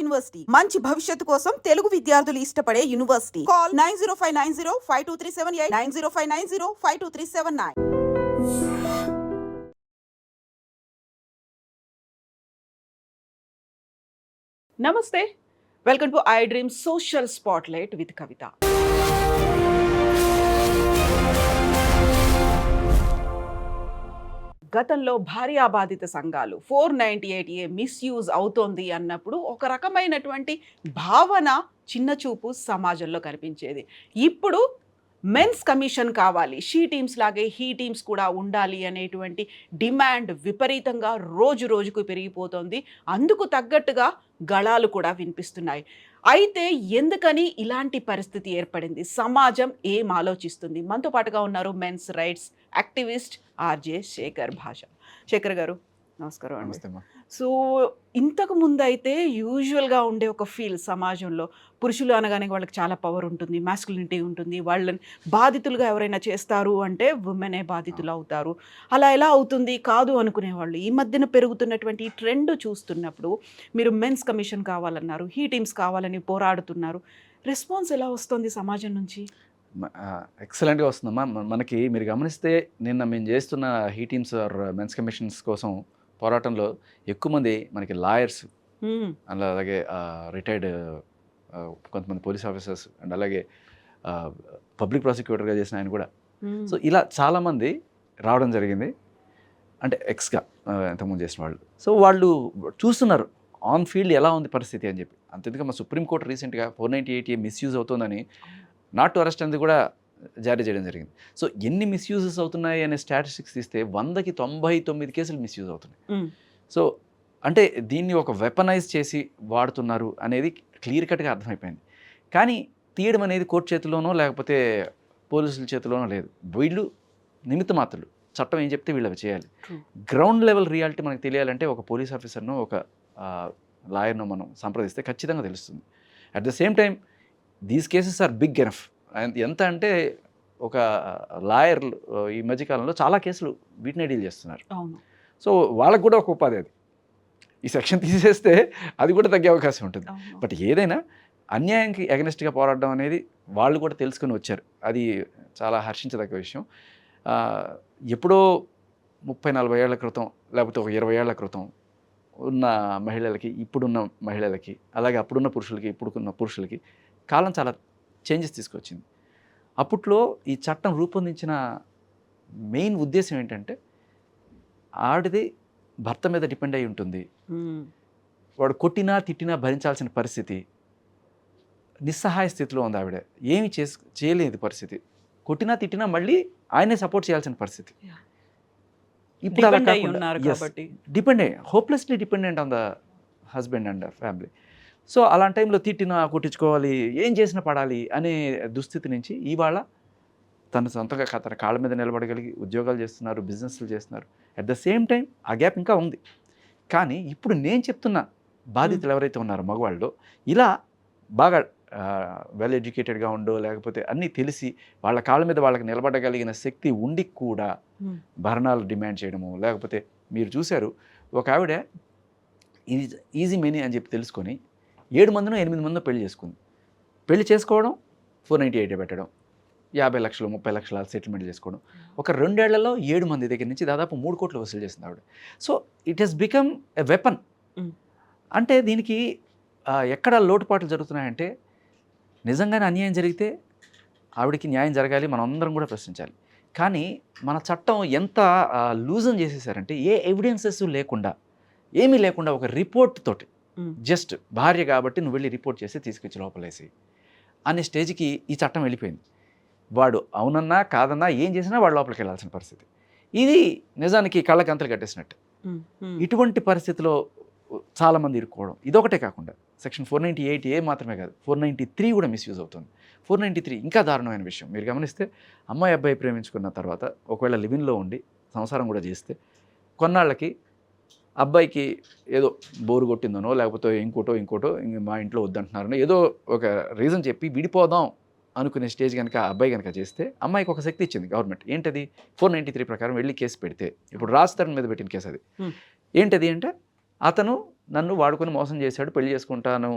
University మంచి భవిష్యత్తు కోసం తెలుగు విద్యార్థులు ఇష్టపడే యూనివర్సిటీ. కాల్ 9059052378 9059052379. నమస్తే, welcome to I dream social spotlight with Kavitha. గతంలో భార్యాబాధిత సంఘాలు 498A మిస్యూజ్ అవుతోంది అన్నప్పుడు ఒక రకమైనటువంటి భావన, చిన్న చూపు సమాజంలో కనిపించేది. ఇప్పుడు మెన్స్ కమిషన్ కావాలి, షీ టీమ్స్ లాగే హీ టీమ్స్ కూడా ఉండాలి అనేటువంటి డిమాండ్ విపరీతంగా రోజు రోజుకు పెరిగిపోతుంది. అందుకు తగ్గట్టుగా గళాలు కూడా వినిపిస్తున్నాయి. అయితే ఎందుకని ఇలాంటి పరిస్థితి ఏర్పడింది? సమాజం ఏం ఆలోచిస్తుంది? మనతో పాటుగా ఉన్నారు men's rights activist RJ Shekhar Bhasha. Shekhar గారు నమస్కారం అండి. సో ఇంతకు ముందు అయితే యూజువల్గా ఉండే ఒక ఫీల్ సమాజంలో, పురుషులు అనగానే వాళ్ళకి చాలా పవర్ ఉంటుంది, మాస్కులినిటీ ఉంటుంది, వాళ్ళని బాధితులుగా ఎవరైనా చేస్తారు అంటే ఉమెనే బాధితులు అవుతారు. అలా ఎలా అవుతుంది కాదు అనుకునేవాళ్ళు. ఈ మధ్యన పెరుగుతున్నటువంటి ట్రెండ్ చూస్తున్నప్పుడు మీరు మెన్స్ కమిషన్ కావాలన్నారు, హీ టీమ్స్ కావాలని పోరాడుతున్నారు. రెస్పాన్స్ ఎలా వస్తుంది సమాజం నుంచి? ఎక్సలెంట్గా వస్తుందమ్మా. మనకి మీరు గమనిస్తే నిన్న మేము చేస్తున్న he teams or men's commissions కోసం పోరాటంలో ఎక్కువ మంది మనకి లాయర్స్, అలాగే రిటైర్డ్ కొంతమంది పోలీస్ ఆఫీసర్స్ అండ్ అలాగే పబ్లిక్ ప్రాసిక్యూటర్గా చేసిన ఆయన కూడా. సో ఇలా చాలామంది రావడం జరిగింది, అంటే ఎక్స్గా ఇంతకుముందు చేసిన వాళ్ళు. సో వాళ్ళు చూస్తున్నారు ఆన్ ఫీల్డ్ ఎలా ఉంది పరిస్థితి అని చెప్పి. అంతేందుకు మా సుప్రీంకోర్టు రీసెంట్గా 498A మిస్యూజ్ అవుతుందని నాట్ టు అరెస్ట్ అనేది కూడా జారీ చేయడం జరిగింది. సో ఎన్ని మిస్యూజెస్ అవుతున్నాయి అనే స్టాటిస్టిక్స్ తీస్తే 100కి 99 కేసులు మిస్యూజ్ అవుతున్నాయి. సో అంటే దీన్ని ఒక వెపనైజ్ చేసి వాడుతున్నారు అనేది క్లియర్ కట్గా అర్థమైపోయింది. కానీ తీయడం అనేది కోర్టు చేతిలోనో లేకపోతే పోలీసుల చేతిలోనో లేదు. వీళ్ళు నిమిత్త మాత్రులు, చట్టం ఏం చెప్తే వీళ్ళు అవి చేయాలి. గ్రౌండ్ లెవెల్ రియాలిటీ మనకు తెలియాలంటే ఒక పోలీస్ ఆఫీసర్నో ఒక లాయర్నో మనం సంప్రదిస్తే ఖచ్చితంగా తెలుస్తుంది. At the same time these cases are big enough. ఎంత అంటే ఒక లాయర్ ఈ మధ్యకాలంలో చాలా కేసులు వీటినే డీల్ చేస్తున్నారు. సో వాళ్ళకు కూడా ఒక ఉపాధి అది. ఈ సెక్షన్ తీసేస్తే అది కూడా తగ్గే అవకాశం ఉంటుంది. బట్ ఏదైనా అన్యాయానికి ఎగనెస్ట్గా పోరాడడం అనేది వాళ్ళు కూడా తెలుసుకొని వచ్చారు. అది చాలా హర్షించదగ్గ విషయం. ఎప్పుడో 30-40 ఏళ్ల క్రితం లేకపోతే ఒక 20 ఏళ్ల క్రితం ఉన్న మహిళలకి, ఇప్పుడున్న మహిళలకి, అలాగే అప్పుడున్న పురుషులకి, ఇప్పుడున్న పురుషులకి కాలం చాలా చేంజెస్ తీసుకొచ్చింది. అప్పట్లో ఈ చట్టం రూపొందించిన మెయిన్ ఉద్దేశం ఏంటంటే ఆడిది భర్త మీద డిపెండ్ అయి ఉంటుంది, వాడు కొట్టినా తిట్టినా భరించాల్సిన పరిస్థితి, నిస్సహాయ స్థితిలో ఉంది ఆవిడ, ఏమి చేయలేదు పరిస్థితి, కొట్టినా తిట్టినా మళ్ళీ ఆయనే సపోర్ట్ చేయాల్సిన పరిస్థితి. ఇప్పుడు అలా కాకుండా hopelessly dependent on the husband and family. So అలాంటి టైంలో తిట్టినా కొట్టించుకోవాలి, ఏం చేసినా పడాలి అనే దుస్థితి నుంచి ఇవాళ తన సొంతంగా తన కాళ్ళ మీద నిలబడగలిగి ఉద్యోగాలు చేస్తున్నారు, బిజినెస్లు చేస్తున్నారు. అట్ ద సేమ్ టైం ఆ గ్యాప్ ఇంకా ఉంది. కానీ ఇప్పుడు నేను చెప్తున్న బాధితులు ఎవరైతే ఉన్నారో మగవాళ్ళు, ఇలా బాగా వెల్ ఎడ్యుకేటెడ్గా ఉండో లేకపోతే అన్నీ తెలిసి వాళ్ళ కాళ్ళ మీద వాళ్ళకి నిలబడగలిగిన శక్తి ఉండి కూడా భరణాలు డిమాండ్ చేయడము, లేకపోతే మీరు చూశారు ఒక ఆవిడ ఈజీ మనీ అని చెప్పి తెలుసుకొని 7 మందినో 8 మందినో పెళ్లి చేసుకుంది. పెళ్లి చేసుకోవడం 498 పెట్టడం, 50 లక్షలు 30 లక్షల సెటిల్మెంట్ చేసుకోవడం, ఒక 2 ఏళ్లలో 7 మంది దగ్గర నుంచి దాదాపు 3 కోట్లు వసూలు చేసింది ఆవిడ. So it has become a weapon. అంటే దీనికి ఎక్కడ లోటుపాట్లు జరుగుతున్నాయంటే, నిజంగానే అన్యాయం జరిగితే ఆవిడకి న్యాయం జరగాలి, మనం అందరం కూడా ప్రశ్నించాలి. కానీ మన చట్టం ఎంత లూజన్ చేసేసారంటే ఏ ఎవిడెన్సెస్ లేకుండా, ఏమీ లేకుండా ఒక రిపోర్ట్ తోటి జస్ట్ భార్య కాబట్టి నువ్వు వెళ్ళి రిపోర్ట్ చేసి తీసుకొచ్చి లోపలేసి అనే స్టేజ్కి ఈ చట్టం వెళ్ళిపోయింది. వాడు అవునన్నా కాదన్నా ఏం చేసినా వాడు లోపలికి వెళ్ళాల్సిన పరిస్థితి. ఇది నిజానికి కళ్ళకి అంతలు కట్టేసినట్టు. ఇటువంటి పరిస్థితిలో చాలామంది ఇరుక్కోవడం ఇదొకటే కాకుండా సెక్షన్ 498A మాత్రమే కాదు, 493 కూడా మిస్యూజ్ అవుతుంది. 493 ఇంకా దారుణమైన విషయం. మీరు గమనిస్తే అమ్మాయి అబ్బాయి ప్రేమించుకున్న తర్వాత ఒకవేళ లివిన్లో ఉండి సంసారం కూడా చేస్తే కొన్నాళ్ళకి అబ్బాయికి ఏదో బోరు కొట్టిందనో లేకపోతే ఇంకోటో మా ఇంట్లో వద్దంటున్నారనో ఏదో ఒక రీజన్ చెప్పి విడిపోదాం అనుకునే స్టేజ్ కనుక అబ్బాయి కనుక చేస్తే అమ్మాయికి ఒక శక్తి ఇచ్చింది గవర్నమెంట్. ఏంటది? 493 ప్రకారం వెళ్ళి కేసు పెడితే, ఇప్పుడు రాజ్ తరుణ్ మీద పెట్టిన కేసు అది. ఏంటది అంటే అతను నన్ను వాడుకొని మోసం చేశాడు, పెళ్లి చేసుకుంటాను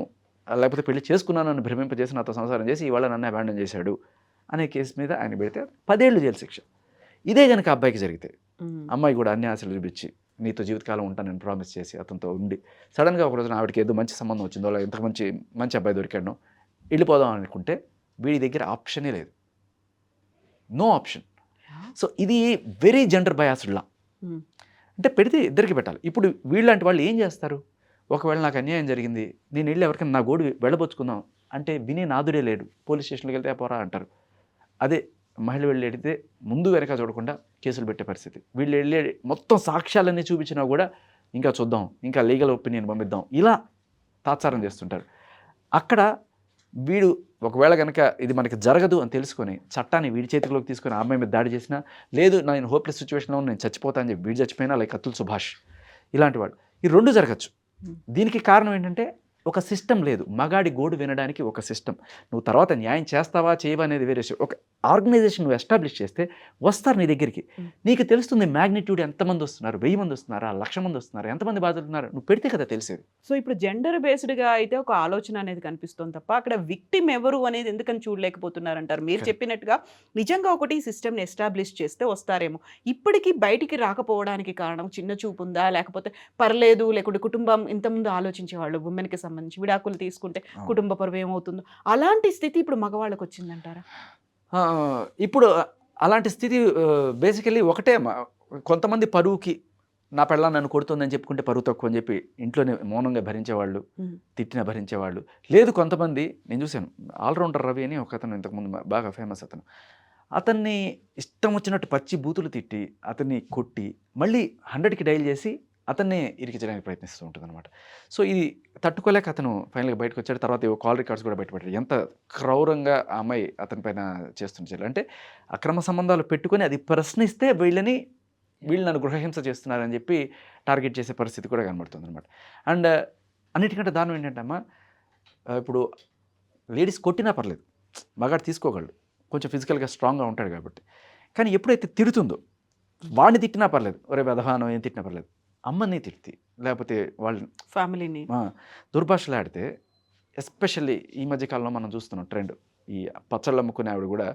లేకపోతే పెళ్లి చేసుకున్నాను నన్ను భ్రమింపజేసి నాతో సంసారం చేసి ఇవాళ నన్ను అబాండన్ చేశాడు అనే కేసు మీద ఆయన పెడితే 10 ఏళ్ళు జైలు శిక్ష. ఇదే కనుక అబ్బాయికి జరిగితే, అమ్మాయి కూడా అన్ని ఆశలు చూపించి నీతో జీవితకాలం ఉంటానని ప్రామిస్ చేసి అతనితో ఉండి సడన్గా ఒక రోజున ఆవిడకి ఏదో మంచి సంబంధం వచ్చిందో లేదా ఇంత మంచి అబ్బాయి దొరికాడో వెళ్ళిపోదాం అనుకుంటే వీడి దగ్గర ఆప్షనే లేదు, నో ఆప్షన్. సో ఇది వెరీ జెండర్ బయాస్డ్ లా. అంటే పెడితే ఇద్దరికి పెట్టాలి. ఇప్పుడు వీళ్ళంటి వాళ్ళు ఏం చేస్తారు, ఒకవేళ నాకు అన్యాయం జరిగింది నేను వెళ్ళి ఎవరికైనా నా గోడు వెళ్ళబోచుకుందాం అంటే వినే నాదుడే లేడు, పోలీస్ స్టేషన్కి వెళ్తే పోరా అంటారు. అదే మహిళ వెళ్ళి అడిగితే ముందు వెనక చూడకుండా కేసులు పెట్టే పరిస్థితి. వీళ్ళు వెళ్ళి మొత్తం సాక్ష్యాలన్నీ చూపించినా కూడా ఇంకా చూద్దాం, ఇంకా లీగల్ ఒపీనియన్ పంపిద్దాం, ఇలా తాత్సారం చేస్తుంటారు. అక్కడ వీడు ఒకవేళ కనుక ఇది మనకి జరగదు అని తెలుసుకొని చట్టాన్ని వీడి చేతిలోకి తీసుకొని ఆ అమ్మాయి మీద దాడి చేసినా, లేదు నేను హోప్లెస్ సిచ్యువేషన్లో నేను చచ్చిపోతా అని చెప్పి వీడు చచ్చిపోయినా, లైక్ అతుల్ సుభాష్ ఇలాంటి వాడు, ఈ రెండు జరగచ్చు. దీనికి కారణం ఏంటంటే ఒక సిస్టమ్ లేదు. మగాడి గోడు వినడానికి ఒక సిస్టమ్. నువ్వు తర్వాత న్యాయం చేస్తావా చేయవా అనేది వేరే విషయం. ఒక ఆర్గనైజేషన్ నువ్వు ఎస్టాబ్లిష్ చేస్తే వస్తారు నీ దగ్గరికి, నీకు తెలుస్తుంది మ్యాగ్నిట్యూడ్ ఎంతమంది వస్తున్నారు, 1000 మంది వస్తున్నారా, 1,00,000 మంది వస్తున్నారు, ఎంతమంది బాధితున్నారు, నువ్వు పెడితే కదా తెలిసేది. సో ఇప్పుడు జెండర్ బేస్డ్గా అయితే ఒక ఆలోచన అనేది కనిపిస్తుంది తప్ప అక్కడ విక్టిమ్ ఎవరు అనేది ఎందుకని చూడలేకపోతున్నారంటారు. మీరు చెప్పినట్టుగా నిజంగా ఒకటి సిస్టమ్ని ఎస్టాబ్లిష్ చేస్తే వస్తారేమో. ఇప్పటికీ బయటికి రాకపోవడానికి కారణం చిన్న చూపు ఉందా, లేకపోతే పర్లేదు, లేకుంటే కుటుంబం ఇంతకుముందు ఆలోచించేవాళ్ళు ఉమెన్కి సంబంధించి విడాకులు తీసుకుంటే కుటుంబ పరువు ఏమవుతుందో, అలాంటి స్థితి ఇప్పుడు మగవాళ్ళకి వచ్చిందంటారా? ఇప్పుడు అలాంటి స్థితి బేసికలీ ఒకటే. కొంతమంది పరువుకి నా పెళ్ళ నన్ను కొడుతుందని చెప్పుకుంటే పరువు తక్కువ అని చెప్పి ఇంట్లోనే మౌనంగా భరించేవాళ్ళు, తిట్టిన భరించేవాళ్ళు. లేదు కొంతమంది, నేను చూశాను ఆల్రౌండర్ రవి అని ఒక అతను ఇంతకుముందు బాగా ఫేమస్ అతను, అతన్ని ఇష్టం వచ్చినట్టు పచ్చి బూతులు తిట్టి అతన్ని కొట్టి మళ్ళీ 100కి డైల్ చేసి అతన్నే ఇరికించడానికి ప్రయత్నిస్తూ ఉంటుంది అనమాట. సో ఇది తట్టుకోలేక అతను ఫైనల్గా బయటకు వచ్చాడు. తర్వాత కాల్ రికార్డ్స్ కూడా బయటపడ్డాడు. ఎంత క్రౌరంగా ఆ అమ్మాయి అతని పైన చేస్తుంటారు అంటే అక్రమ సంబంధాలు పెట్టుకొని అది ప్రశ్నిస్తే వీళ్ళు నన్ను గృహహింస చేస్తున్నారని చెప్పి టార్గెట్ చేసే పరిస్థితి కూడా కనబడుతుంది అనమాట. అండ్ అన్నిటికంటే దారుణం ఏంటంటే అమ్మ, ఇప్పుడు లేడీస్ కొట్టినా పర్లేదు, మగాడు తీసుకోగలడు, కొంచెం ఫిజికల్గా స్ట్రాంగ్గా ఉంటాడు కాబట్టి. కానీ ఎప్పుడైతే తిడుతుందో, వాడిని తిట్టినా పర్లేదు, ఒరే వెధవానం ఏం తిట్టినా పర్లేదు, అమ్మని తిట్టి లేకపోతే వాళ్ళని ఫ్యామిలీని దుర్భాషలాడితే, ఎస్పెషల్లీ ఈ మధ్యకాలంలో మనం చూస్తున్నాం ట్రెండ్, ఈ పచ్చళ్ళు అమ్ముకునే ఆవిడ కూడా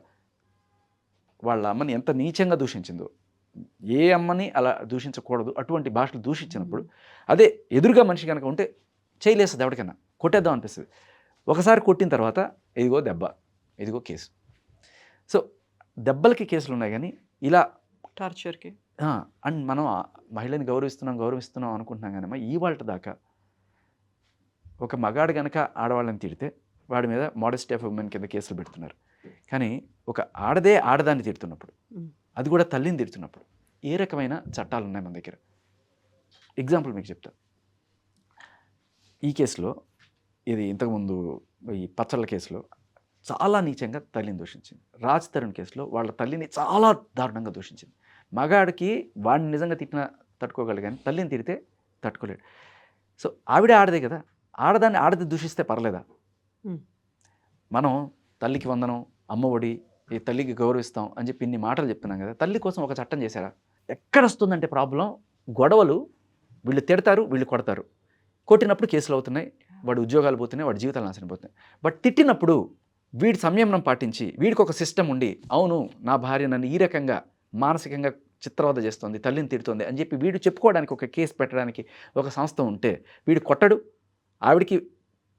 వాళ్ళ అమ్మని ఎంత నీచంగా దూషించిందో. ఏ అమ్మని అలా దూషించకూడదు, అటువంటి భాషలు దూషించినప్పుడు అదే ఎదురుగా మనిషి కనుక ఉంటే చేయలేస్తుంది, ఎవరికైనా కొట్టేద్దాం అనిపిస్తుంది. ఒకసారి కొట్టిన తర్వాత ఇదిగో దెబ్బ, ఇదిగో కేసు. సో దెబ్బలకి కేసులు ఉన్నాయి కానీ ఇలా టార్చర్కి అండ్ మనం మహిళని గౌరవిస్తున్నాం అనుకుంటున్నాం కానీ ఇవాళ దాకా ఒక మగాడు కనుక ఆడవాళ్ళని తిడితే వాడి మీద మోడెస్టీ ఆఫ్ ఉమెన్ కింద కేసులు పెడుతున్నారు. కానీ ఒక ఆడదాన్ని తిడుతున్నప్పుడు, అది కూడా తల్లిని తిడుతున్నప్పుడు ఏ రకమైన చట్టాలు ఉన్నాయి మన దగ్గర? ఎగ్జాంపుల్ మీకు చెప్తా. ఈ కేసులో, ఇది ఇంతకుముందు ఈ పచ్చళ్ళ కేసులో చాలా నీచంగా తల్లిని దూషించింది. రాజ్ తరుణ్ కేసులో వాళ్ళ తల్లిని చాలా దారుణంగా దూషించింది. మగాడికి వాడిని నిజంగా తిట్టినా తట్టుకోగలడు కానీ తల్లిని తిడితే తట్టుకోలేడు. సో ఆడదే కదా, ఆడది దూషిస్తే పర్లేదా? మనం తల్లికి వందనం, అమ్మ ఒడి, ఈ తల్లికి గౌరవిస్తాం అని చెప్పి ఇన్ని మాటలు చెప్తున్నాం కదా, తల్లి కోసం ఒక చట్టం చేశారా? ఎక్కడ వస్తుందంటే ప్రాబ్లం, గొడవలు వీళ్ళు తిడతారు, వీళ్ళు కొడతారు, కొట్టినప్పుడు కేసులు అవుతున్నాయి, వాడి ఉద్యోగాలు పోతున్నాయి, వాడి జీవితాలు నాశనం పోతున్నాయి. బట్ తిట్టినప్పుడు వీడి సంయమనం పాటించి, వీడికి ఒక సిస్టమ్ ఉండి, అవును నా భార్య నన్ను ఈ రకంగా మానసికంగా చిత్రవద చేస్తుంది, తల్లిని తిడుతుంది అని చెప్పి వీడు చెప్పుకోవడానికి ఒక కేసు పెట్టడానికి ఒక సంస్థ ఉంటే, వీడు కొట్టడు, ఆవిడికి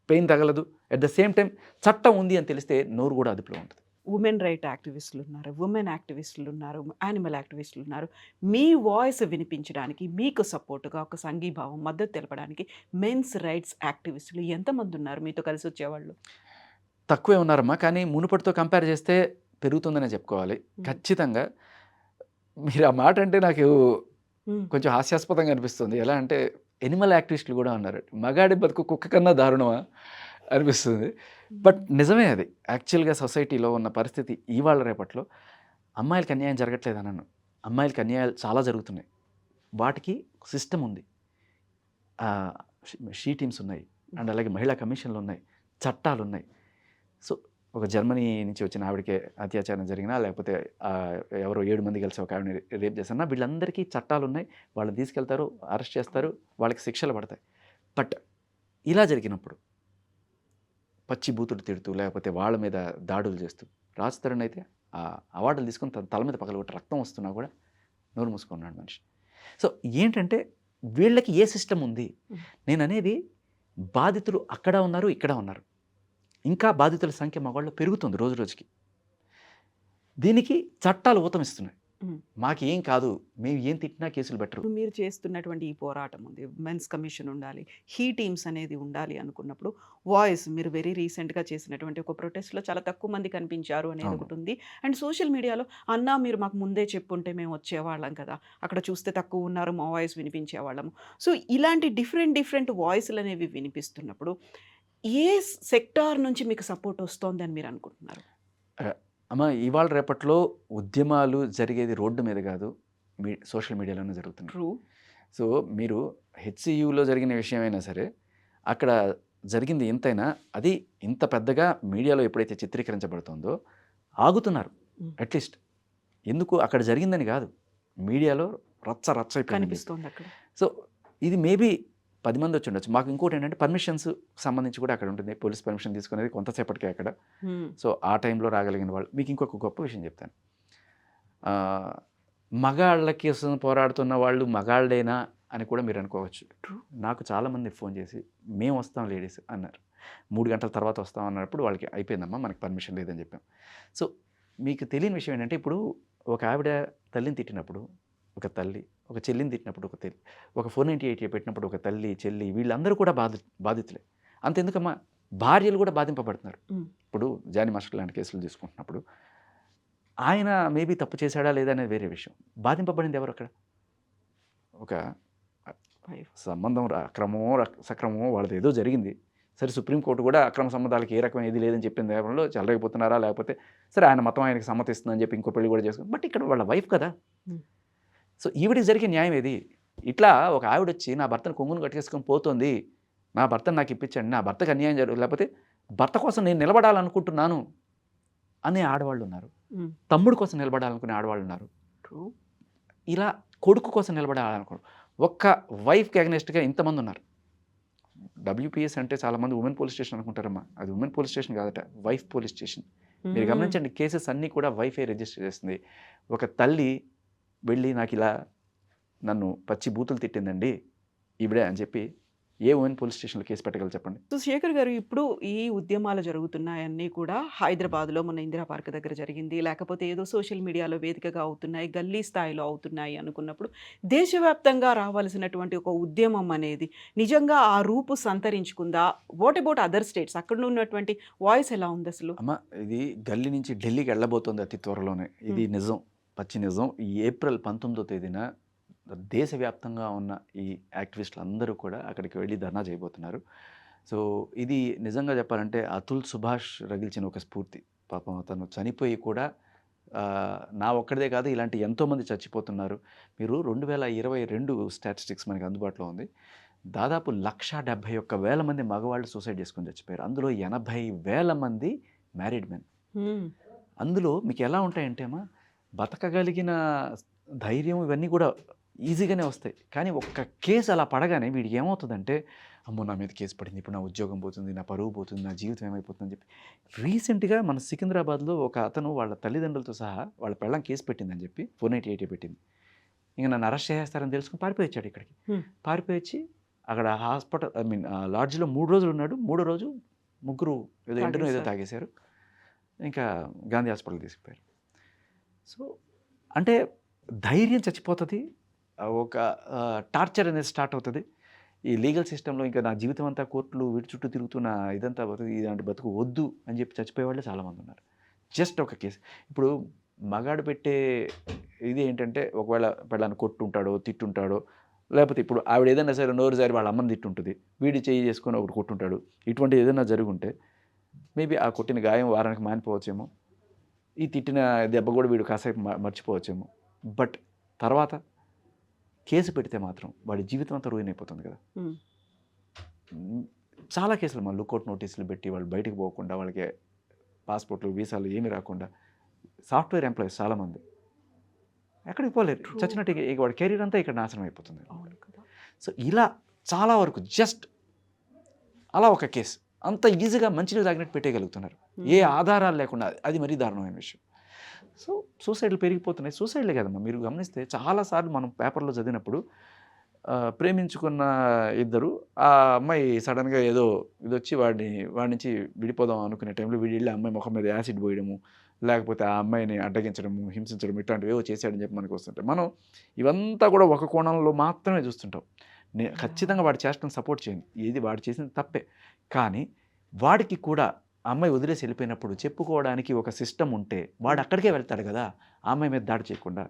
పెయిన్ తగలదు, అట్ ద సేమ్ టైం చట్టం ఉంది అని తెలిస్తే నోరు కూడా అదుపులో ఉంటుంది. ఉమెన్ రైట్ యాక్టివిస్టులు ఉన్నారు, ఉమెన్ యాక్టివిస్టులు ఉన్నారు, యానిమల్ యాక్టివిస్టులు ఉన్నారు. మీ వాయిస్ వినిపించడానికి, మీకు సపోర్టుగా ఒక సంఘీభావం, మద్దతు తెలపడానికి మెన్స్ రైట్స్ యాక్టివిస్టులు ఎంతమంది ఉన్నారు మీతో కలిసి వచ్చేవాళ్ళు? తక్కువే ఉన్నారమ్మా, కానీ మునుపటితో కంపేర్ చేస్తే పెరుగుతుందనే చెప్పుకోవాలి. ఖచ్చితంగా మీరు ఆ మాట అంటే నాకు కొంచెం హాస్యాస్పదంగా అనిపిస్తుంది. ఎలా అంటే ఎనిమల్ యాక్టివిస్టులు కూడా ఉన్నారు. మగాడి బతుకు కుక్క కన్నా దారుణమా అనిపిస్తుంది. బట్ నిజమే అది. యాక్చువల్గా సొసైటీలో ఉన్న పరిస్థితి ఇవాళ రేపట్లో అమ్మాయిలకి అన్యాయం జరగట్లేదు అన్నాను. అమ్మాయిలకి అన్యాయాలు చాలా జరుగుతున్నాయి. వాటికి సిస్టమ్ ఉంది, షీ టీమ్స్ ఉన్నాయి, అండ్ అలాగే మహిళా కమిషన్లు ఉన్నాయి, చట్టాలు ఉన్నాయి. సో ఒక జర్మనీ నుంచి వచ్చిన ఆవిడకే అత్యాచారం జరిగినా, లేకపోతే ఎవరో 7 మంది కలిసి ఒక ఆవిడని రేప్ చేసినా, వీళ్ళందరికీ చట్టాలు ఉన్నాయి. వాళ్ళని తీసుకెళ్తారు, అరెస్ట్ చేస్తారు, వాళ్ళకి శిక్షలు పడతాయి. బట్ ఇలా జరిగినప్పుడు పచ్చి బూతులు తిడుతూ లేకపోతే వాళ్ళ మీద దాడులు చేస్తూ రాజ్ తరుణ్ అయితే ఆ అవార్డులు తీసుకుని తన తల మీద పగలగొట్టి రక్తం వస్తున్నా కూడా నోరు మూసుకున్నాడు మనిషి. సో ఏంటంటే వీళ్ళకి ఏ సిస్టమ్ ఉంది? నేను అనేది బాధితులు అక్కడ ఉన్నారు, ఇక్కడ ఉన్నారు. ఇంకా బాధితుల సంఖ్య మగవాళ్ళు పెరుగుతుంది రోజు రోజుకి. దీనికి చట్టాలు ఊతమిస్తున్నాయి. మాకేం కాదు, మేము ఏం తిట్టినా కేసులు పెట్టరు. ఇప్పుడు మీరు చేస్తున్నటువంటి ఈ పోరాటం ఉంది, మెన్స్ కమిషన్ ఉండాలి, హీ టీమ్స్ అనేది ఉండాలి అనుకున్నప్పుడు వాయిస్ మీరు వెరీ రీసెంట్గా చేసినటువంటి ఒక ప్రొటెస్ట్లో చాలా తక్కువ మంది కనిపించారు అనేది అవును. ఒకటి ఉంది. అండ్ సోషల్ మీడియాలో అన్నా మీరు మాకు ముందే చెప్పుంటే మేము వచ్చేవాళ్ళం కదా, అక్కడ చూస్తే తక్కువ ఉన్నారు, మా వాయిస్ వినిపించేవాళ్ళము. సో ఇలాంటి డిఫరెంట్ వాయిస్లు అనేవి వినిపిస్తున్నప్పుడు ఏ సెక్టార్ నుంచి మీకు సపోర్ట్ వస్తోందని మీరు అనుకుంటున్నారు? అమ్మ, ఇవాళ రేపట్లో ఉద్యమాలు జరిగేది రోడ్డు మీద కాదు, సోషల్ మీడియాలోనే జరుగుతుంది. ట్రూ. సో మీరు హెచ్సియులో జరిగిన విషయమైనా సరే, అక్కడ జరిగింది ఎంతైనా అది ఇంత పెద్దగా మీడియాలో ఎప్పుడైతే చిత్రీకరించబడుతుందో ఆగుతున్నారు. అట్లీస్ట్ ఎందుకు అక్కడ జరిగిందని కాదు, మీడియాలో రచ్చ అయిపోయింది. కనిపిస్తోంది అక్కడ. సో ఇది మేబీ 10 మంది వచ్చి ఉండొచ్చు. మాకు ఇంకోటి ఏంటంటే పర్మిషన్స్ సంబంధించి కూడా అక్కడ ఉంటుంది. పోలీస్ పర్మిషన్ తీసుకునేది కొంతసేపటికే అక్కడ. సో ఆ టైంలో రాగలిగిన వాళ్ళు. మీకు ఇంకొక గొప్ప విషయం చెప్తాను. మగాళ్ళ కోసం పోరాడుతున్న వాళ్ళు మగాళ్ళేనా అని కూడా మీరు అనుకోవచ్చు. నాకు చాలామంది ఫోన్ చేసి మేము వస్తాం లేడీస్ అన్నారు. 3 గంటల తర్వాత వస్తాం అన్నప్పుడు వాళ్ళకి అయిపోయిందమ్మా, మనకి పర్మిషన్ లేదని చెప్పాం. సో మీకు తెలియని విషయం ఏంటంటే, ఇప్పుడు ఒక ఆవిడ తల్లిని తిట్టినప్పుడు ఒక తల్లి, ఒక చెల్లిని తిట్టినప్పుడు ఒక తల్లి, ఒక 498 పెట్టినప్పుడు ఒక తల్లి చెల్లి వీళ్ళందరూ కూడా బాధితులే. అంతెందుకమ్మా, భార్యలు కూడా బాధింపబడుతున్నారు. ఇప్పుడు జానీ మాస్టర్ లాంటి కేసులు తీసుకుంటున్నప్పుడు ఆయన మేబీ తప్పు చేశాడా లేదా అనేది వేరే విషయం. బాధింపబడింది ఎవరు అక్కడ? ఒక సంబంధం అక్రమమో సక్రమమో వాళ్ళది ఏదో జరిగింది. సరే, సుప్రీంకోర్టు కూడా అక్రమ సంబంధాలకు ఏ రకమైన ఏది లేదని చెప్పిన దేవంలో చెలరైపోతున్నారా, లేకపోతే సరే ఆయన మతం ఆయనకి సమ్మతిస్తుందని చెప్పి ఇంకో పెళ్లి కూడా చేసుకుని, బట్ ఇక్కడ వాళ్ళ వైఫ్ కదా. సో ఈవిడికి జరిగే న్యాయం ఏది? ఇట్లా ఒక ఆవిడ వచ్చి నా భర్తను కొంగును కట్టేసుకొని పోతుంది, నా భర్తను నాకు ఇప్పించండి, నా భర్తకు అన్యాయం జరుగు, లేకపోతే భర్త కోసం నేను నిలబడాలనుకుంటున్నాను అనే ఆడవాళ్ళు ఉన్నారు, తమ్ముడు కోసం నిలబడాలనుకునే ఆడవాళ్ళు ఉన్నారు, ఇలా కొడుకు కోసం నిలబడాలనుకో. ఒక్క వైఫ్కి అగనెస్ట్గా ఇంతమంది ఉన్నారు. WPS అంటే చాలామంది ఉమెన్ పోలీస్ స్టేషన్ అనుకుంటారమ్మా, అది ఉమెన్ పోలీస్ స్టేషన్ కాదట, వైఫ్ పోలీస్ స్టేషన్. మీరు గమనించండి, కేసెస్ అన్నీ కూడా వైఫే రిజిస్టర్ చేస్తుంది. ఒక తల్లి వెళ్ళి నాకు ఇలా నన్ను పచ్చి బూతులు తిట్టిందండి ఈవిడే అని చెప్పి ఏ ఉమెన్ పోలీస్ స్టేషన్లో కేసు పెట్టగలరు చెప్పండి? సో శేఖర్ గారు, ఇప్పుడు ఈ ఉద్యమాలు జరుగుతున్నాయన్నీ కూడా హైదరాబాద్లో మొన్న ఇందిరా పార్క్ దగ్గర జరిగింది, లేకపోతే ఏదో సోషల్ మీడియాలో వేదికగా అవుతున్నాయి, గల్లీ స్థాయిలో అవుతున్నాయి అనుకున్నప్పుడు దేశవ్యాప్తంగా రావాల్సినటువంటి ఒక ఉద్యమం అనేది నిజంగా ఆ రూపు సంతరించుకుందా? What about other states? అక్కడ ఉన్నటువంటి వాయిస్ ఎలా ఉంది అసలు? అమ్మ, ఇది గల్లీ నుంచి ఢిల్లీకి వెళ్ళబోతుంది అతి త్వరలోనే. ఇది నిజం, పచ్చి నిజం. ఈ ఏప్రిల్ 19వ తేదీన దేశవ్యాప్తంగా ఉన్న ఈ యాక్టివిస్టులు అందరూ కూడా అక్కడికి వెళ్ళి ధర్నా చేయబోతున్నారు. సో ఇది నిజంగా చెప్పాలంటే అతుల్ సుభాష్ రగిల్చిన ఒక స్ఫూర్తి. పాపం అతను చనిపోయి కూడా నా ఒక్కడిదే కాదు, ఇలాంటి ఎంతోమంది చచ్చిపోతున్నారు. మీరు 2022 స్టాటిస్టిక్స్ మనకి అందుబాటులో ఉంది. దాదాపు 171,000 మంది మగవాళ్ళు సూసైడ్ చేసుకొని చచ్చిపోయారు. అందులో 80,000 మంది మ్యారీడ్ మెన్. అందులో మీకు ఎలా ఉంటాయంటే అమ్మా, బతకగలిగిన ధైర్యం ఇవన్నీ కూడా ఈజీగానే వస్తాయి. కానీ ఒక్క కేసు అలా పడగానే వీడికి ఏమవుతుందంటే, అమ్మో నా మీద కేసు పడింది, ఇప్పుడు నా ఉద్యోగం పోతుంది, నా పరువు పోతుంది, నా జీవితం ఏమైపోతుందని చెప్పి. రీసెంట్గా మన సికింద్రాబాద్లో ఒక అతను వాళ్ళ తల్లిదండ్రులతో సహా వాళ్ళ పెళ్ళం కేసు పెట్టిందని చెప్పి 498 పెట్టింది. ఇంకా నన్ను అరెస్ట్ చేస్తారని తెలుసుకుని పారిపోయి వచ్చాడు ఇక్కడికి. పారిపోయి వచ్చి అక్కడ హాస్పిటల్ లాడ్జ్లో 3 రోజులు ఉన్నాడు. 3వ రోజు ముగ్గురు ఏదో ఎంటనో ఏదో తాగేశారు. ఇంకా గాంధీ హాస్పిటల్ తీసుకుపోయారు. సో అంటే ధైర్యం చచ్చిపోతుంది, ఒక టార్చర్ అనేది స్టార్ట్ అవుతుంది. ఈ లీగల్ సిస్టంలో ఇంకా నా జీవితం అంతా కోర్టులు వీటి చుట్టూ తిరుగుతున్న ఇదంతా బతుకు, ఇలాంటి బతుకు వద్దు అని చెప్పి చచ్చిపోయే వాళ్ళే చాలామంది ఉన్నారు. జస్ట్ ఒక కేసు. ఇప్పుడు మగాడు పెట్టే ఇది ఏంటంటే, ఒకవేళ పెళ్ళాన్ని కొట్టుంటాడో తిట్టుంటాడో, లేకపోతే ఇప్పుడు ఆవిడ ఏదైనా సరే నోరు జారి వాళ్ళ అమ్మని తిట్టుంటుంది, వీడి చేయి చేసుకొని ఒకటి కొట్టుంటాడు. ఇటువంటి ఏదైనా జరుగుంటే మేబీ ఆ కొట్టిన గాయం వారానికి మానిపోవచ్చేమో, ఈ తిట్టిన దెబ్బ కూడా వీడు కాసేపు మర్చిపోవచ్చేమో. బట్ తర్వాత కేసు పెడితే మాత్రం వాడి జీవితం అంతా రూయిన్ అయిపోతుంది కదా. చాలా కేసులు మా లుకౌట్ నోటీసులు పెట్టి వాళ్ళు బయటకు పోకుండా, వాళ్ళకి పాస్పోర్ట్లు వీసాలు ఏమీ రాకుండా సాఫ్ట్వేర్ ఎంప్లాయీస్ చాలామంది ఎక్కడికి పోలేరు, చచ్చినట్టు వాడి కెరీర్ అంతా ఇక్కడ నాశనం అయిపోతుంది. సో ఇలా చాలా వరకు జస్ట్ అలా ఒక కేసు అంత ఈజీగా మంచినీళ్ళు తాగినట్టు పెట్టేయగలుగుతున్నారు, ఏ ఆధారాలు లేకుండా. అది మరీ దారుణమైన విషయం. సో సూసైడ్లు పెరిగిపోతున్నాయి. సూసైడ్లే కదమ్మా, మీరు గమనిస్తే చాలాసార్లు మనం పేపర్లో చదివినప్పుడు ప్రేమించుకున్న ఇద్దరు, ఆ అమ్మాయి సడన్గా ఏదో ఇది వచ్చి వాడి నుంచి విడిపోదాం అనుకునే టైంలో వీడి వెళ్ళి ఆ అమ్మాయి ముఖం మీద యాసిడ్ పోయడము, లేకపోతే ఆ అమ్మాయిని అడ్డగించడము, హింసించడం, ఇట్లాంటివి ఏవో చేశాడని చెప్పి మనకు వస్తుంటాయి. మనం ఇవంతా కూడా ఒక కోణంలో మాత్రమే చూస్తుంటాం. ఖచ్చితంగా వాడి చేష్టను సపోర్ట్ చేయండి, ఏది వాడు చేసింది తప్పే. కానీ వాడికి కూడా ఆ అమ్మాయి వదిలేసి వెళ్ళిపోయినప్పుడు చెప్పుకోవడానికి ఒక సిస్టమ్ ఉంటే వాడు అక్కడికే వెళ్తాడు కదా, ఆ అమ్మాయి మీద దాడి చేయకుండా.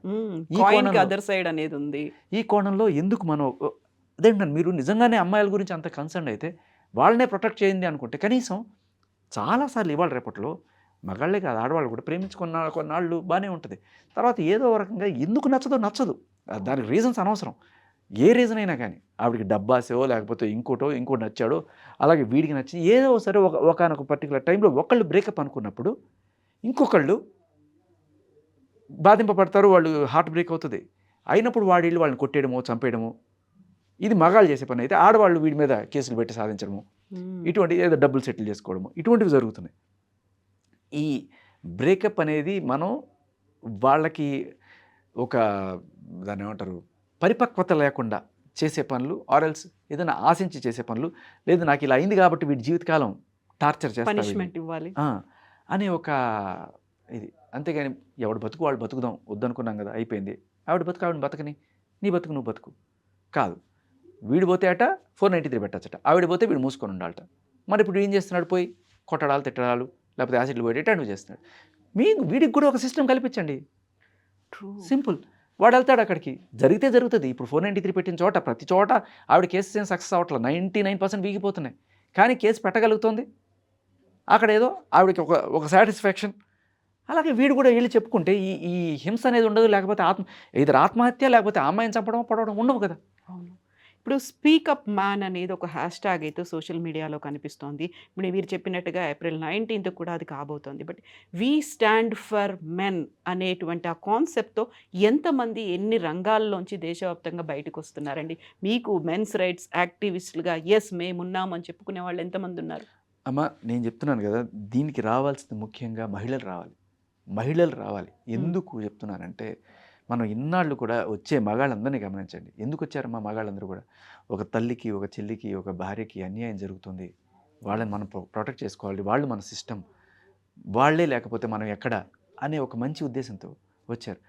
ఈ కోణంలో అదర్ సైడ్ అనేది ఉంది. ఈ కోణంలో ఎందుకు మనం అదేంటంటే, మీరు నిజంగానే అమ్మాయిల గురించి అంత కన్సర్న్ అయితే వాళ్ళనే ప్రొటెక్ట్ చేయండి అనుకుంటే, కనీసం చాలాసార్లు ఇవాళ రేపట్లో మగాళ్ళే కాదు ఆడవాళ్ళు కూడా ప్రేమించుకున్న కొన్నాళ్ళు బాగానే ఉంటుంది, తర్వాత ఏదో రకంగా ఎందుకు నచ్చదు, దానికి రీజన్స్ అనవసరం. ఏ రీజన్ అయినా కానీ ఆవిడికి డబ్బాసో లేకపోతే ఇంకోటి నచ్చాడో, అలాగే వీడికి నచ్చి ఏదో సరే ఒకనొక పర్టికులర్ టైంలో ఒకళ్ళు బ్రేకప్ అనుకున్నప్పుడు ఇంకొకళ్ళు బాధింపబడతారు, వాళ్ళు హార్ట్ బ్రేక్ అవుతుంది. అయినప్పుడు వాడి వాళ్ళని కొట్టేయడమో చంపేయడమో, ఇది మగాళ్ళు చేసే పని అయితే ఆడవాళ్ళు వీడి మీద కేసులు పెట్టి సాధించడము, ఇటువంటి ఏదో డబ్బులు సెటిల్ చేసుకోవడము, ఇటువంటివి జరుగుతున్నాయి. ఈ బ్రేకప్ అనేది మనం వాళ్ళకి ఒక దాన్ని ఏమంటారు పరిపక్వత లేకుండా చేసే పనులు, ఆర్ఎల్స్ ఏదైనా ఆశించి చేసే పనులు, లేదు నాకు ఇలా అయింది కాబట్టి వీడి జీవితకాలం టార్చర్ చేస్తారు పనిష్మెంట్ ఇవ్వాలి అనే ఒక ఇది. అంతేగాని ఎవడు బతుకు వాళ్ళు బతుకుదాం, వద్దనుకున్నాం కదా అయిపోయింది, ఆవిడ బతకని నీ బతుకు నువ్వు బతుకు కాదు. వీడు పోతే అట 493 పెట్టచ్చట, ఆవిడ పోతే వీడు మూసుకొని ఉండాలట. మరి ఇప్పుడు ఏం చేస్తున్నాడు, పోయి కొట్టడాలు తిట్టడాలు లేకపోతే యాసిడ్లు పోయేటట్టు అటు చేస్తున్నాడు. వీడికి కూడా ఒక సిస్టమ్ కల్పించండి, సింపుల్. వాడు వెళ్తాడు అక్కడికి, జరిగితే జరుగుతుంది. ఇప్పుడు 493 పెట్టిన చోట ప్రతి చోట ఆవిడ కేసు ఏం సక్సెస్ అవ్వట్లేదు, 99% వీగిపోతున్నాయి. కానీ కేసు పెట్టగలుగుతుంది అక్కడ, ఏదో ఆవిడకి ఒక సాటిస్ఫాక్షన్. అలాగే వీడు కూడా వెళ్ళి చెప్పుకుంటే ఈ హింస అనేది ఉండదు, లేకపోతే ఇద్దరు ఆత్మహత్య లేకపోతే అమ్మాయిని చంపడం పడవడం ఉండవు కదా. అవును. ఇప్పుడు స్పీకప్ మ్యాన్ అనేది ఒక హ్యాష్ ట్యాగ్ అయితే సోషల్ మీడియాలో కనిపిస్తోంది. ఇప్పుడు మీరు చెప్పినట్టుగా ఏప్రిల్ 19th కూడా అది కాబోతోంది. But we stand for men అనేటువంటి ఆ కాన్సెప్ట్తో ఎంతమంది ఎన్ని రంగాల్లోంచి దేశవ్యాప్తంగా బయటకు వస్తున్నారండి? మీకు మెన్స్ రైట్స్ యాక్టివిస్టులుగా ఎస్ మేమున్నామని చెప్పుకునే వాళ్ళు ఎంతమంది ఉన్నారు? అమ్మ నేను చెప్తున్నాను కదా, దీనికి రావాల్సింది ముఖ్యంగా మహిళలు రావాలి. ఎందుకు చెప్తున్నానంటే, మనం ఇన్నాళ్ళు కూడా వచ్చే మగాళ్ళందరినీ గమనించండి. ఎందుకు వచ్చారమ్మా మగాళ్ళందరూ కూడా? ఒక తల్లికి, ఒక చెల్లికి, ఒక భార్యకి అన్యాయం జరుగుతుంది, వాళ్ళని మనం ప్రొటెక్ట్ చేసుకోవాలి, వాళ్ళు మన సిస్టమ్, వాళ్ళే లేకపోతే మనం ఎక్కడ అనే ఒక మంచి ఉద్దేశంతో వచ్చారు.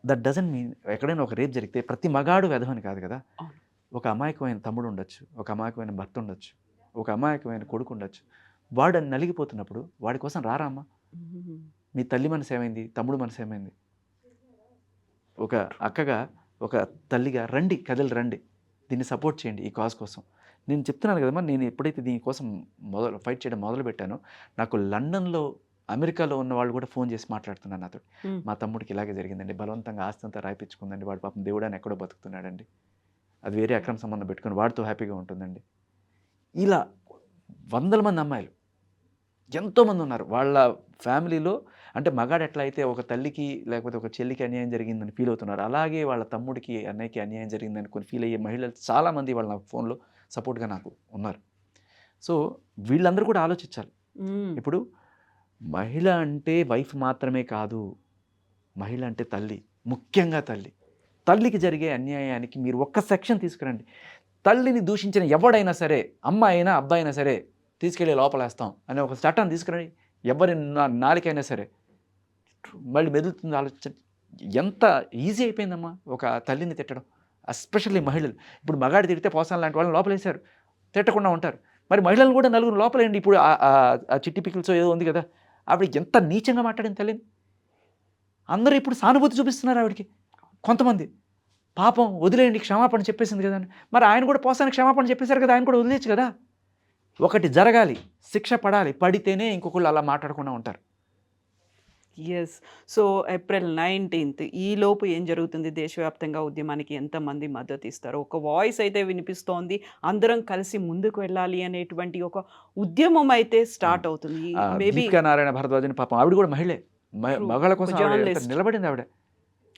దట్ డజంట్ మీన్ ఎక్కడైనా ఒక రేప్ జరిగితే ప్రతి మగాడు వెధవని కాదు కదా. ఒక అమాయకమైన తమ్ముడు ఉండొచ్చు, ఒక అమాయకమైన భర్త ఉండొచ్చు, ఒక అమాయకమైన కొడుకు ఉండొచ్చు. వాడు నలిగిపోతున్నప్పుడు వాడి కోసం రారా అమ్మా? మీ తల్లి మనసు ఏమైంది, తమ్ముడు మనసు ఏమైంది? ఒక అక్కగా, ఒక తల్లిగా రండి, రండి, దీన్ని సపోర్ట్ చేయండి ఈ కాజ్ కోసం. నేను చెప్తున్నాను కదమ్మా, నేను ఎప్పుడైతే దీనికోసం ఫైట్ చేయడం మొదలుపెట్టానో, నాకు లండన్లో, అమెరికాలో ఉన్న వాళ్ళు కూడా ఫోన్ చేసి మాట్లాడుతున్నారు నాతో. మా తమ్ముడికి ఇలాగే జరిగిందండి, బలవంతంగా ఆస్తి అంతా రాయిపించుకుందండి, వాడు పాపం దేవుడాన్ని ఎక్కడో బతుకుతున్నాడండి, అది వేరే అక్రమ సంబంధం పెట్టుకుని వాడితో హ్యాపీగా ఉంటుందండి. ఇలా వందల మంది అమ్మాయిలు ఎంతోమంది ఉన్నారు. వాళ్ళ ఫ్యామిలీలో అంటే మగాడు ఎట్లా అయితే ఒక తల్లికి లేకపోతే ఒక చెల్లికి అన్యాయం జరిగిందని ఫీల్ అవుతున్నారు, అలాగే వాళ్ళ తమ్ముడికి అన్నయ్యకి అన్యాయం జరిగిందని కొన్ని ఫీల్ అయ్యే మహిళలు చాలామంది వాళ్ళ ఫోన్లో సపోర్ట్గా నాకు ఉన్నారు. సో వీళ్ళందరూ కూడా ఆలోచించాలి. ఇప్పుడు మహిళ అంటే వైఫ్ మాత్రమే కాదు, మహిళ అంటే తల్లి, ముఖ్యంగా తల్లికి జరిగే అన్యాయానికి మీరు ఒక్క సెక్షన్ తీసుకురండి. తల్లిని దూషించిన ఎవడైనా సరే, అమ్మాయి అయినా అబ్బాయి అయినా సరే, తీసుకెళ్ళి లోపలేస్తాం అనే ఒక చట్టాన్ని తీసుకురండి. ఎవరి నాలికైనా సరే మళ్ళీ మెదులుతుంది. ఆలోచించండి, ఎంత ఈజీ అయిపోయిందమ్మా ఒక తల్లిని తిట్టడం, ఎస్పెషల్లీ మహిళలు. ఇప్పుడు మగాడి తిడితే పోసాన్ లాంటి వాళ్ళని లోపలేశారు, తిట్టకుండా ఉంటారు. మరి మహిళలను కూడా నలుగురు లోపలేండి. ఇప్పుడు ఆ చిట్టి పికిల్స్ ఏదో ఉంది కదా, ఆవిడ ఎంత నీచంగా మాట్లాడింది తల్లిని. అందరూ ఇప్పుడు సానుభూతి చూపిస్తున్నారు ఆవిడకి. కొంతమంది పాపం వదిలేయండి, క్షమాపణ చెప్పేసింది కదా అని. మరి ఆయన కూడా పోసానికి క్షమాపణ చెప్పేశారు కదా, ఆయన కూడా వదిలేయచ్చు కదా. ఒకటి జరగాలి, శిక్ష పడాలి, పడితేనే ఇంకొకళ్ళు అలా మాట్లాడకుండా ఉంటారు. ఎస్. సో ఏప్రిల్ 19th ఈ లోపు ఏం జరుగుతుంది? దేశవ్యాప్తంగా ఉద్యమానికి ఎంతమంది మద్దతు ఇస్తారు? ఒక వాయిస్ అయితే వినిపిస్తోంది, అందరం కలిసి ముందుకు వెళ్ళాలి అనేటువంటి ఒక ఉద్యమం అయితే స్టార్ట్ అవుతుంది. మేబీ దీపికా నారాయణ భరద్వాజని పాపం ఆవిడ కూడా మహిళే, మగాళ్ళ కోసం నిలబడింది ఆవిడ.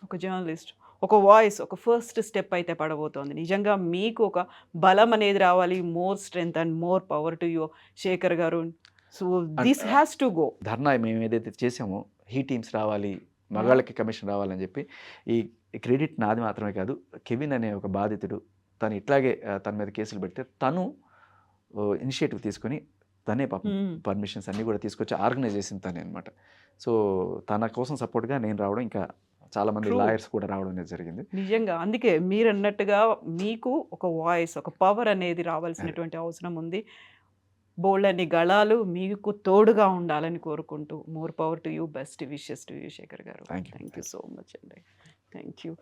ఒక జర్నలిస్ట్, ఒక వాయిస్, ఒక ఫస్ట్ స్టెప్ అయితే పడబోతోంది. నిజంగా మీకు ఒక బలం అనేది రావాలి. More strength and more power to you Shekhar గారు. So this has to go. Dharna మేము ఏదైతే చేసామో హీ టీమ్స్ రావాలి, మగాళ్ళకి కమిషన్ రావాలని చెప్పి, ఈ క్రెడిట్ నాది మాత్రమే కాదు, కెవిన్ అనే ఒక బాధితుడు తను ఇట్లాగే తన మీద కేసులు పెడితే తను ఇనిషియేటివ్ తీసుకొని తనే పాపం పర్మిషన్స్ అన్నీ కూడా తీసుకొచ్చి ఆర్గనైజ్ చేసింది తనే అనమాట. సో తన కోసం సపోర్ట్గా నేను రావడం, ఇంకా చాలామంది True. లాయర్స్ కూడా రావడం అనేది జరిగింది. నిజంగా అందుకే మీరు అన్నట్టుగా మీకు ఒక వాయిస్, ఒక పవర్ అనేది రావాల్సినటువంటి అవసరం ఉంది. బోల్డ్ అన్ని గళాలు మీకు తోడుగా ఉండాలని కోరుకుంటూ, more power to you, best wishes to you Shekhar గారు. Thank you. Thank you so much అండి. Thank you.